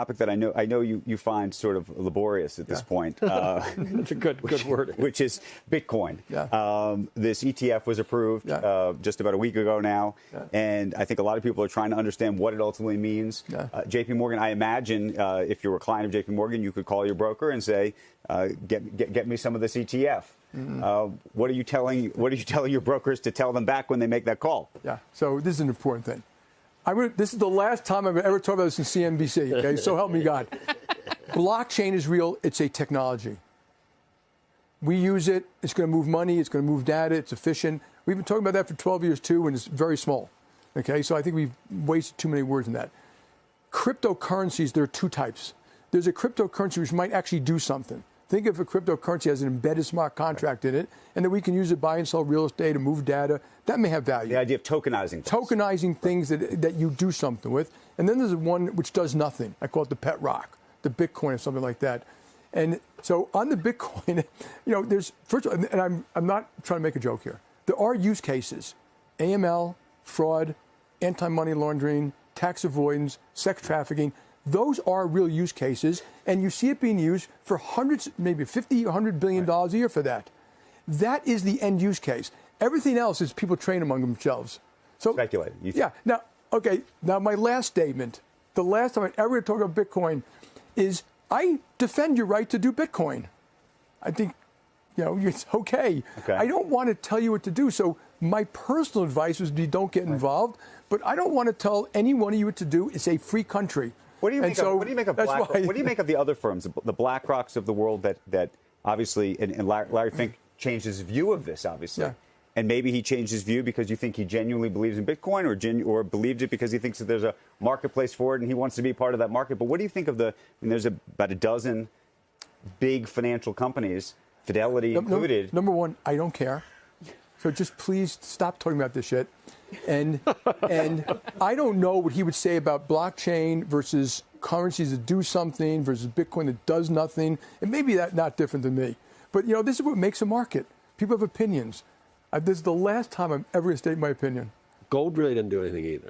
topic that I know you find sort of laborious at this point. That's a good word. Which is Bitcoin. Yeah. This ETF was approved just about a week ago now, and I think a lot of people are trying to understand what it ultimately means. Yeah. JP Morgan, I imagine if you were a client of JP Morgan, you could call your broker and say, get me some of this ETF. Mm-hmm. What are you telling your brokers to tell them back when they make that call? Yeah. So this is an important thing. This is the last time I've ever talked about this in CNBC, okay? So help me God. Blockchain is real. It's a technology. We use it. It's going to move money. It's going to move data. It's efficient. We've been talking about that for 12 years, too, and it's very small, okay? So I think we've wasted too many words in that. Cryptocurrencies, there are two types. There's a cryptocurrency which might actually do something. Think if a cryptocurrency has an embedded smart contract in it, and that we can use it to buy and sell real estate and move data. That may have value. The idea of tokenizing things. Tokenizing things that you do something with. And then there's one which does nothing. I call it the pet rock, the Bitcoin or something like that. And so on the Bitcoin, there's, first of all, and I'm not trying to make a joke here. There are use cases, AML, fraud, anti-money laundering, tax avoidance, sex trafficking. Those are real use cases, and you see it being used for hundreds, maybe $50 or $100 billion a year for that. That is the end use case. Everything else is people train among themselves. So speculate. Yeah. Now, okay. Now, my last statement, the last time I ever talk about Bitcoin, is I defend your right to do Bitcoin. I think, it's okay. I don't want to tell you what to do. So my personal advice is you don't get involved. But I don't want to tell any one of you what to do. It's a free country. What do you make of BlackRock? What do you make of the other firms, the BlackRocks of the world that obviously, and Larry Fink changed his view of this, obviously. Yeah. And maybe he changed his view because you think he genuinely believes in Bitcoin or believed it because he thinks that there's a marketplace for it and he wants to be part of that market. But what do you think of there's about a dozen big financial companies, Fidelity included. Number one, I don't care. So just please stop talking about this shit. And I don't know what he would say about blockchain versus currencies that do something versus Bitcoin that does nothing. And maybe that's not different than me. But, this is what makes a market. People have opinions. This is the last time I'm ever going to state my opinion. Gold really didn't do anything either.